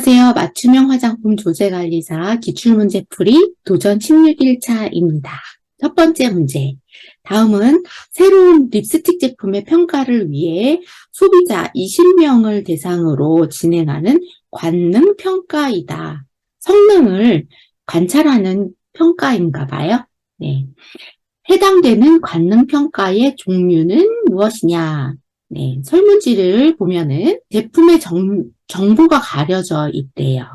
안녕하세요. 맞춤형 화장품 조제관리사 기출문제풀이 도전 16일차입니다. 첫 번째 문제. 다음은 새로운 립스틱 제품의 평가를 위해 소비자 20명을 대상으로 진행하는 관능 평가이다. 성능을 관찰하는 평가인가 봐요. 네. 해당되는 관능 평가의 종류는 무엇이냐? 네, 설문지를 보면은 제품의 정보가 가려져 있대요.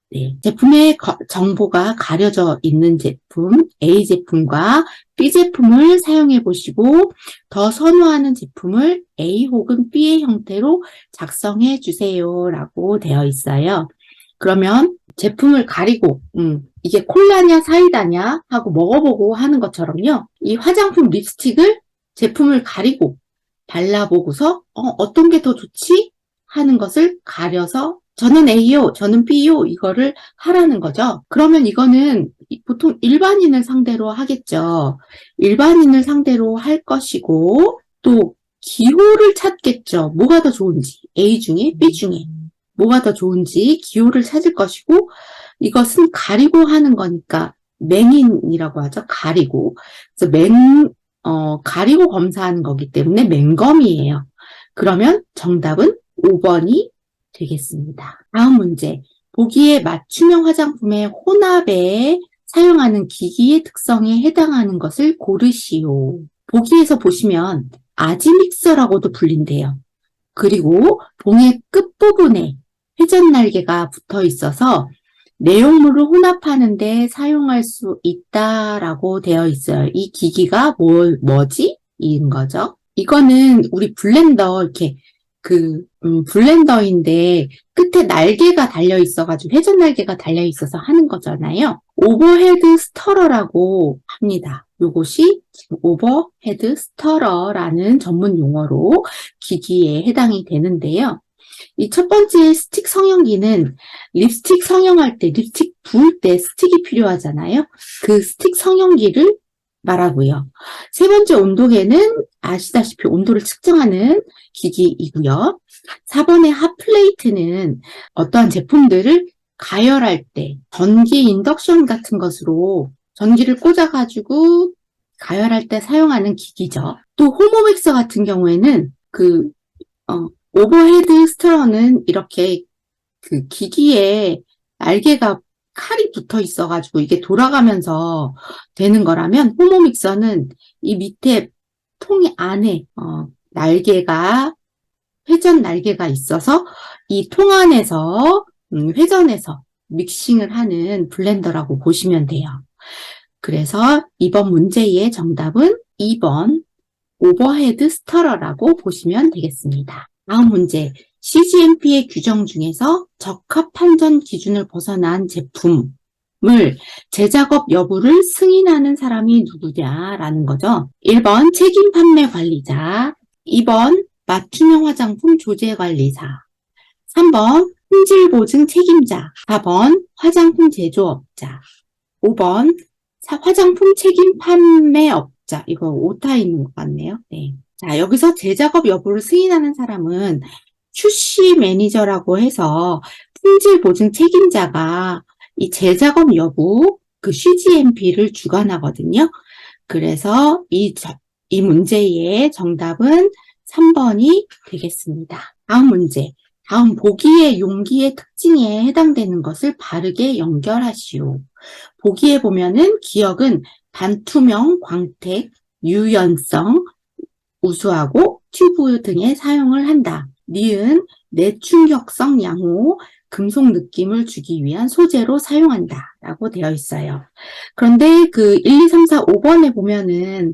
네, 제품의 정보가 가려져 있는 제품, A 제품과 B 제품을 사용해 보시고 더 선호하는 제품을 A 혹은 B의 형태로 작성해 주세요 라고 되어 있어요. 그러면 제품을 가리고 이게 콜라냐 사이다냐 하고 먹어보고 하는 것처럼요. 이 화장품 립스틱을 제품을 가리고 발라보고서 어떤 게 더 좋지? 하는 것을 가려서 저는 A요, 저는 B요 이거를 하라는 거죠. 그러면 이거는 보통 일반인을 상대로 하겠죠. 일반인을 상대로 할 것이고 또 기호를 찾겠죠. 뭐가 더 좋은지 A 중에 B 중에 뭐가 더 좋은지 기호를 찾을 것이고 이것은 가리고 하는 거니까 맹인이라고 하죠. 가리고. 그래서 가리고 검사하는 거기 때문에 맹검이에요. 그러면 정답은 5번이 되겠습니다. 다음 문제. 보기에 맞춤형 화장품의 혼합에 사용하는 기기의 특성에 해당하는 것을 고르시오. 보기에서 보시면 아지믹서라고도 불린대요. 그리고 봉의 끝부분에 회전 날개가 붙어 있어서 내용물을 혼합하는 데 사용할 수 있다라고 되어 있어요. 이 기기가 뭐지? 인 거죠. 이거는 우리 블렌더, 이렇게, 블렌더인데, 끝에 날개가 달려 있어가지고, 회전 날개가 달려 있어서 하는 거잖아요. 오버헤드 스터러라고 합니다. 요것이 지금 오버헤드 스터러라는 전문 용어로 기기에 해당이 되는데요. 이 첫 번째 스틱 성형기는 립스틱 성형할 때, 립스틱 부을 때 스틱이 필요하잖아요. 그 스틱 성형기를 말하고요. 세 번째 온도계는 아시다시피 온도를 측정하는 기기이고요. 4번의 핫플레이트는 어떠한 제품들을 가열할 때 전기 인덕션 같은 것으로 전기를 꽂아가지고 가열할 때 사용하는 기기죠. 또 호모믹서 같은 경우에는 오버헤드 스트러는 이렇게 그 기기에 날개가 칼이 붙어 있어가지고 이게 돌아가면서 되는 거라면 호모믹서는 이 밑에 통이 안에 회전 날개가 있어서 이 통 안에서 회전해서 믹싱을 하는 블렌더라고 보시면 돼요. 그래서 이번 문제의 정답은 2번 오버헤드 스터러라고 보시면 되겠습니다. 다음 문제. CGMP의 규정 중에서 적합 판정 기준을 벗어난 제품을 재작업 여부를 승인하는 사람이 누구냐라는 거죠. 1번 책임 판매 관리자, 2번 맞춤형 화장품 조제 관리사, 3번 품질 보증 책임자, 4번 화장품 제조업자, 5번 화장품 책임 판매업자. 이거 오타 있는 것 같네요. 네. 자, 여기서 재작업 여부를 승인하는 사람은 QC 매니저라고 해서 품질 보증 책임자가 이 재작업 여부, 그 CGMP를 주관하거든요. 그래서 이 문제의 정답은 3번이 되겠습니다. 다음 문제. 다음 보기의 용기의 특징에 해당되는 것을 바르게 연결하시오. 보기에 보면은 기억은 반투명, 광택, 유연성, 우수하고 튜브 등에 사용을 한다. 니은 내충격성 양호, 금속 느낌을 주기 위한 소재로 사용한다. 라고 되어 있어요. 그런데 1, 2, 3, 4, 5번에 보면은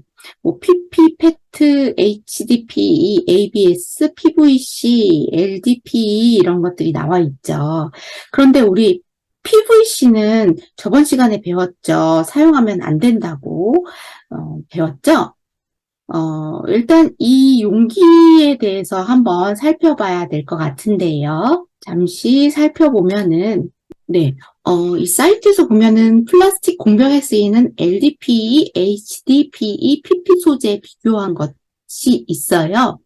PP, PET, HDPE, ABS, PVC, LDPE 이런 것들이 나와 있죠. 그런데 우리 PVC는 저번 시간에 배웠죠. 사용하면 안 된다고 배웠죠. 일단 이 용기에 대해서 한번 살펴봐야 될 것 같은데요. 잠시 살펴보면은, 네, 이 사이트에서 보면은 플라스틱 공병에 쓰이는 LDPE, HDPE, PP 소재 비교한 것이 있어요.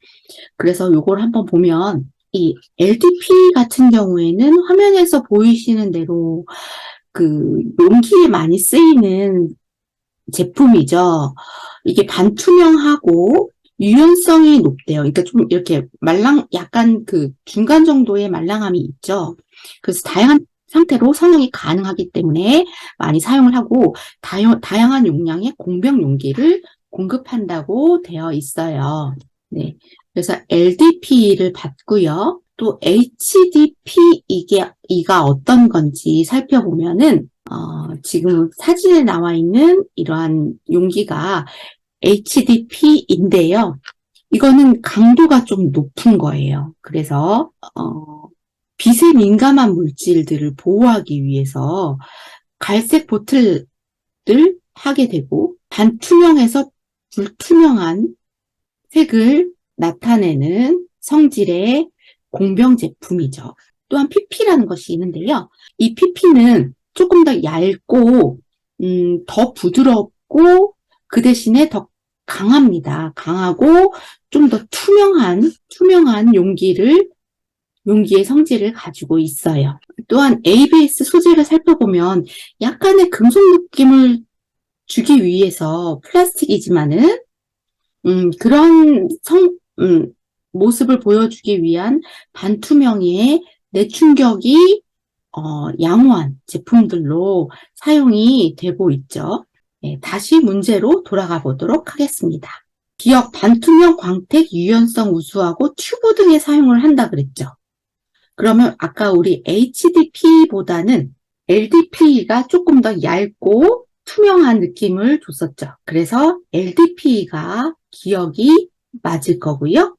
그래서 요걸 한번 보면 이 LDP 같은 경우에는 화면에서 보이시는 대로 그 용기에 많이 쓰이는 제품이죠. 이게 반투명하고 유연성이 높대요. 그러니까 좀 이렇게 약간 그 중간 정도의 말랑함이 있죠. 그래서 다양한 상태로 사용이 가능하기 때문에 많이 사용을 하고 다양한 용량의 공병 용기를 공급한다고 되어 있어요. 네. 그래서 LDP를 받고요. 또 HDP 이가 어떤 건지 살펴보면은 지금 사진에 나와 있는 이러한 용기가 HDP인데요. 이거는 강도가 좀 높은 거예요. 그래서 빛에 민감한 물질들을 보호하기 위해서 갈색 보틀을 하게 되고 반투명해서 불투명한 색을 나타내는 성질의 공병 제품이죠. 또한 PP라는 것이 있는데요. 이 PP는 조금 더 얇고 더 부드럽고 그 대신에 더 강합니다. 강하고 좀 더 투명한 용기의 성질을 가지고 있어요. 또한 ABS 소재를 살펴보면 약간의 금속 느낌을 주기 위해서 플라스틱이지만은 그런 모습을 보여주기 위한 반투명의 내충격이 양호한 제품들로 사용이 되고 있죠. 네, 다시 문제로 돌아가 보도록 하겠습니다. 기역 반투명 광택 유연성 우수하고 튜브 등에 사용을 한다 그랬죠. 그러면 아까 우리 HDP보다는 LDP가 조금 더 얇고 투명한 느낌을 줬었죠. 그래서 LDP가 기역이 맞을 거고요.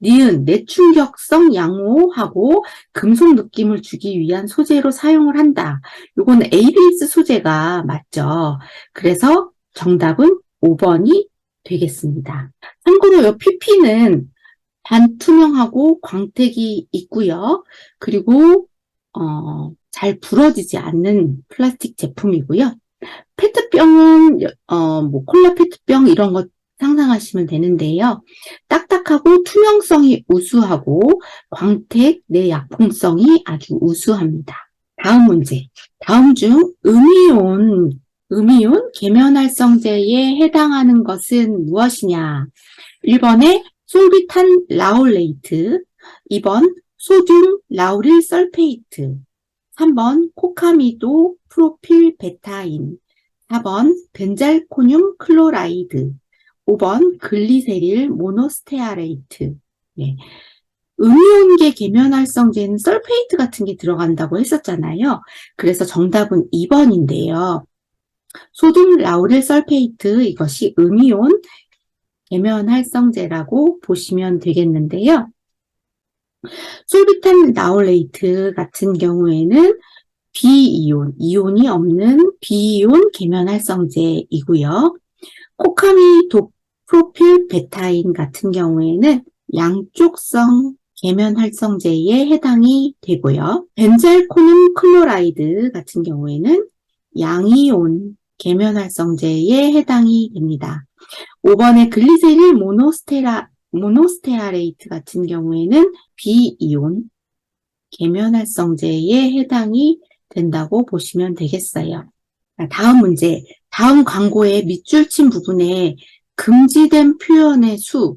니은 내충격성 양호하고 금속 느낌을 주기 위한 소재로 사용을 한다. 이건 ABS 소재가 맞죠. 그래서 정답은 5번이 되겠습니다. 참고로 이 PP는 반투명하고 광택이 있고요. 그리고 잘 부러지지 않는 플라스틱 제품이고요. 페트병은 뭐 콜라 페트병 이런 것 상상하시면 되는데요. 딱딱하고 투명성이 우수하고 광택 내 약품성이 아주 우수합니다. 다음 문제. 다음 중 음이온 계면활성제에 해당하는 것은 무엇이냐? 1번에 솔비탄 라올레이트, 2번 소듐 라우릴 설페이트, 3번 코카미도 프로필 베타인, 4번 벤잘코늄 클로라이드, 5번 글리세릴 모노스테아레이트. 네. 음이온계 계면활성제는 설페이트 같은 게 들어간다고 했었잖아요. 그래서 정답은 2번인데요. 소듐 라우릴 설페이트 이것이 음이온 계면활성제라고 보시면 되겠는데요. 솔비탄 라올레이트 같은 경우에는 이온이 없는 비이온 계면활성제이고요. 코카미도 프로필 베타인 같은 경우에는 양쪽성 계면활성제에 해당이 되고요. 벤잘코늄 클로라이드 같은 경우에는 양이온 계면활성제에 해당이 됩니다. 5번의 글리세릴 모노스테아레이트 같은 경우에는 비이온 계면활성제에 해당이 된다고 보시면 되겠어요. 다음 문제. 다음 광고의 밑줄 친 부분에 금지된 표현의 수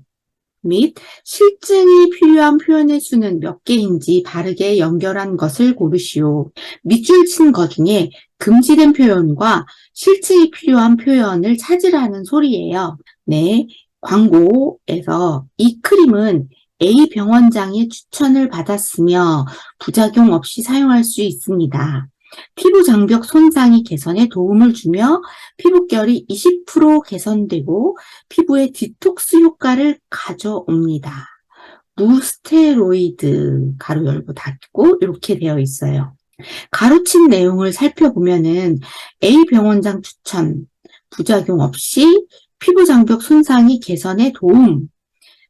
및 실증이 필요한 표현의 수는 몇 개인지 바르게 연결한 것을 고르시오. 밑줄 친 것 중에 금지된 표현과 실증이 필요한 표현을 찾으라는 소리예요. 네, 광고에서 이 크림은 A 병원장의 추천을 받았으며 부작용 없이 사용할 수 있습니다. 피부 장벽 손상이 개선에 도움을 주며 피부결이 20% 개선되고 피부에 디톡스 효과를 가져옵니다. 무스테로이드 가로 열고 닫고 이렇게 되어 있어요. 가로친 내용을 살펴보면은 A 병원장 추천, 부작용 없이 피부 장벽 손상이 개선에 도움,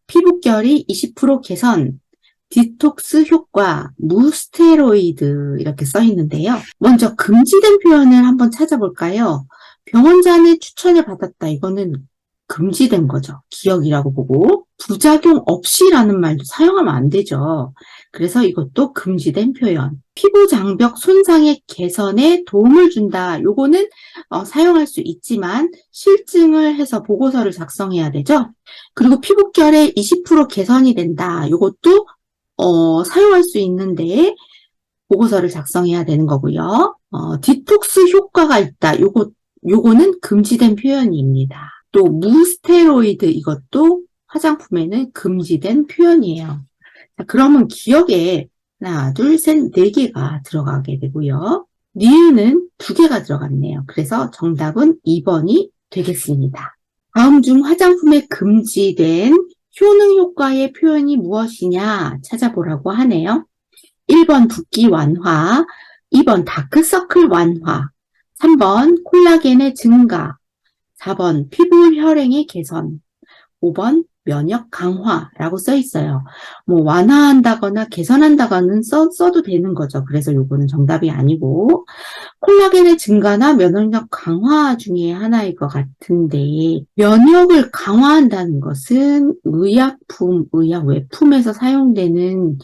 피부결이 20% 개선, 디톡스 효과, 무스테로이드 이렇게 써 있는데요. 먼저 금지된 표현을 한번 찾아볼까요? 병원장의 추천을 받았다. 이거는 금지된 거죠. 기억이라고 보고. 부작용 없이라는 말도 사용하면 안 되죠. 그래서 이것도 금지된 표현. 피부 장벽 손상의 개선에 도움을 준다. 요거는 사용할 수 있지만 실증을 해서 보고서를 작성해야 되죠. 그리고 피부결의 20% 개선이 된다. 요것도 사용할 수 있는데 보고서를 작성해야 되는 거고요. 디톡스 효과가 있다. 요거는 금지된 표현입니다. 또 무스테로이드 이것도 화장품에는 금지된 표현이에요. 자, 그러면 기억에 하나, 둘, 셋, 네 개가 들어가게 되고요. 니은은 두 개가 들어갔네요. 그래서 정답은 2번이 되겠습니다. 다음 중 화장품에 금지된 효능 효과의 표현이 무엇이냐 찾아보라고 하네요. 1번 붓기 완화, 2번 다크서클 완화, 3번 콜라겐의 증가, 4번 피부 혈행의 개선, 5번 면역 강화라고 써 있어요. 뭐 완화한다거나 개선한다거나 써도 되는 거죠. 그래서 요거는 정답이 아니고 콜라겐의 증가나 면역력 강화 중에 하나일 것 같은데 면역을 강화한다는 것은 의약품, 의약 외품에서 사용되는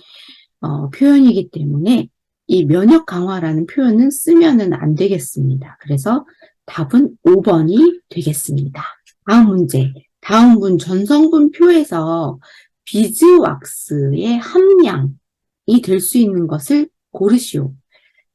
표현이기 때문에 이 면역 강화라는 표현은 쓰면은 안 되겠습니다. 그래서 답은 5번이 되겠습니다. 다음 문제. 다음 분 전성분표에서 비즈왁스의 함량이 될 수 있는 것을 고르시오.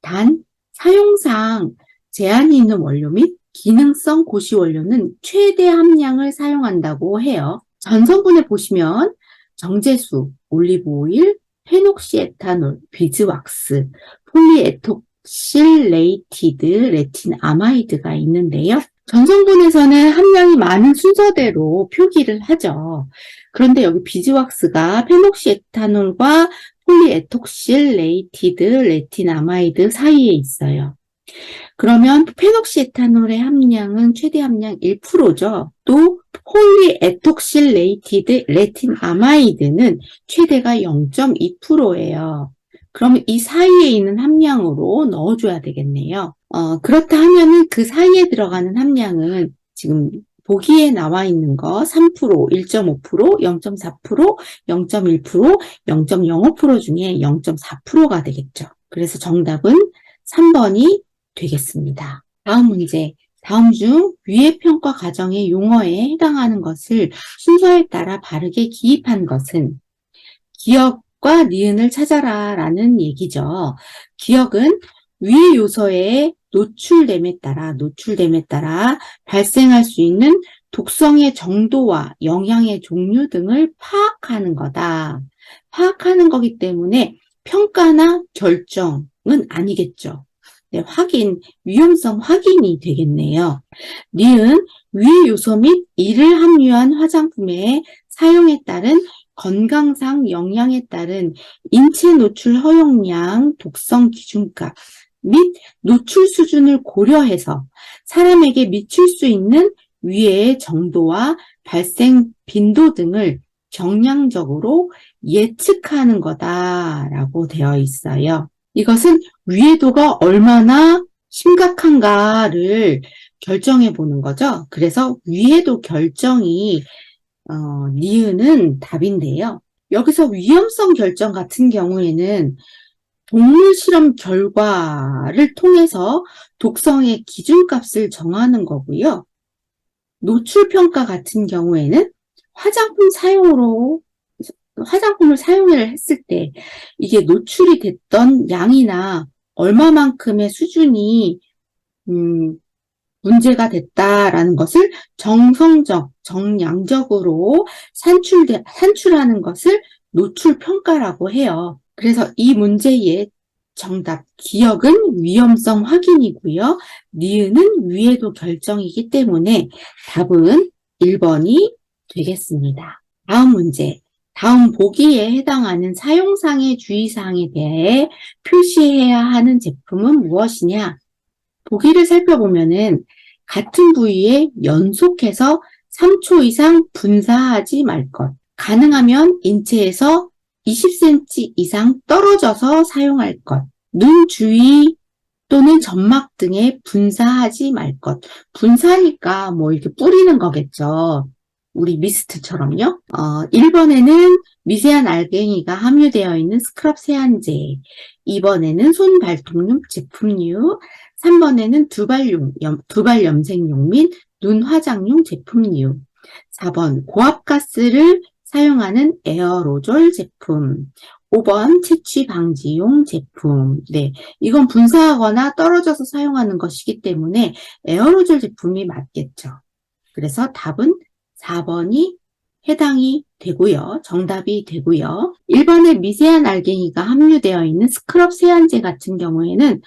단, 사용상 제한이 있는 원료 및 기능성 고시 원료는 최대 함량을 사용한다고 해요. 전성분에 보시면 정제수, 올리브오일, 페녹시에탄올, 비즈왁스, 폴리에톡실레이티드 레틴아마이드가 있는데요. 전성분에서는 함량이 많은 순서대로 표기를 하죠. 그런데 여기 비즈왁스가 페녹시에탄올과 폴리에톡실레이티드 레틴아마이드 사이에 있어요. 그러면 페녹시에탄올의 함량은 최대 함량 1%죠. 또 폴리에톡실레이티드 레틴아마이드는 최대가 0.2%예요. 그러면 이 사이에 있는 함량으로 넣어줘야 되겠네요. 그렇다 하면은 그 사이에 들어가는 함량은 지금 보기에 나와 있는 거 3%, 1.5%, 0.4%, 0.1%, 0.05% 중에 0.4%가 되겠죠. 그래서 정답은 3번이 되겠습니다. 다음 문제. 다음 중 위의 평가 과정의 용어에 해당하는 것을 순서에 따라 바르게 기입한 것은 기억과 니은을 찾아라 라는 얘기죠. 기억은 위의 요소의 노출됨에 따라 발생할 수 있는 독성의 정도와 영향의 종류 등을 파악하는 거다. 파악하는 거기 때문에 평가나 결정은 아니겠죠. 네, 위험성 확인이 되겠네요. 니은 위의 요소 및 이를 함유한 화장품의 사용에 따른 건강상 영향에 따른 인체 노출 허용량, 독성 기준값 및 노출 수준을 고려해서 사람에게 미칠 수 있는 위해의 정도와 발생 빈도 등을 정량적으로 예측하는 거다라고 되어 있어요. 이것은 위해도가 얼마나 심각한가를 결정해 보는 거죠. 그래서 위해도 결정이 니은은 답인데요. 여기서 위험성 결정 같은 경우에는 동물 실험 결과를 통해서 독성의 기준값을 정하는 거고요. 노출 평가 같은 경우에는 화장품을 사용을 했을 때 이게 노출이 됐던 양이나 얼마만큼의 수준이 문제가 됐다라는 것을 정량적으로 산출하는 것을 노출 평가라고 해요. 그래서 이 문제의 정답, 기억은 위험성 확인이고요. 니은은 위해도 결정이기 때문에 답은 1번이 되겠습니다. 다음 문제. 다음 보기에 해당하는 사용상의 주의사항에 대해 표시해야 하는 제품은 무엇이냐? 보기를 살펴보면은 같은 부위에 연속해서 3초 이상 분사하지 말 것. 가능하면 인체에서 20cm 이상 떨어져서 사용할 것. 눈 주위 또는 점막 등에 분사하지 말 것. 분사니까 뭐 이렇게 뿌리는 거겠죠. 우리 미스트처럼요. 1번에는 미세한 알갱이가 함유되어 있는 스크럽 세안제, 2번에는 손 발톱용 제품류, 3번에는 두발 염색용 및 눈 화장용 제품류, 4번 고압가스를 사용하는 에어로졸 제품, 5번 채취 방지용 제품. 네, 이건 분사하거나 떨어져서 사용하는 것이기 때문에 에어로졸 제품이 맞겠죠. 그래서 답은 4번이 해당이 되고요. 정답이 되고요. 1번에 미세한 알갱이가 함유되어 있는 스크럽 세안제 같은 경우에는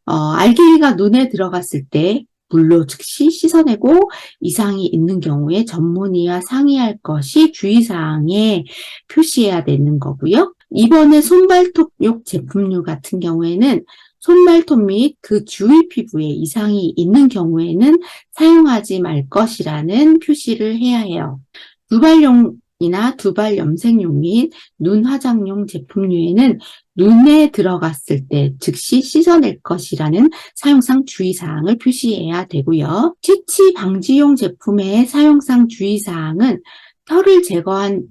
알갱이가 눈에 들어갔을 때 물로 즉시 씻어내고 이상이 있는 경우에 전문의와 상의할 것이 주의사항에 표시해야 되는 거고요. 이번에 손발톱용 제품류 같은 경우에는 손발톱 및 그 주위 피부에 이상이 있는 경우에는 사용하지 말 것이라는 표시를 해야 해요. 두발용이나 두발 염색용 및 눈 화장용 제품류에는 눈에 들어갔을 때 즉시 씻어낼 것이라는 사용상 주의사항을 표시해야 되고요. 채취 방지용 제품의 사용상 주의사항은 털을 제거한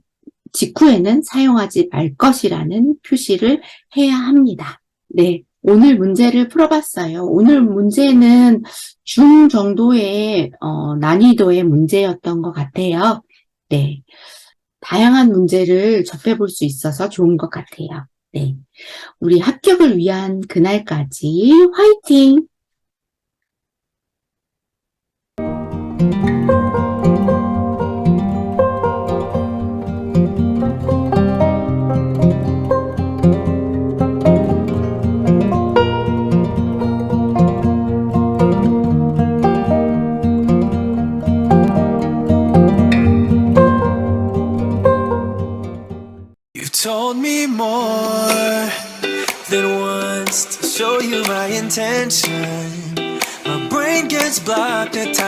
직후에는 사용하지 말 것이라는 표시를 해야 합니다. 네, 오늘 문제를 풀어봤어요. 오늘 문제는 중 정도의 난이도의 문제였던 것 같아요. 네, 다양한 문제를 접해볼 수 있어서 좋은 것 같아요. 네, 우리 합격을 위한 그날까지 화이팅! You've told me more than once to show you my intention. My brain gets blocked at times.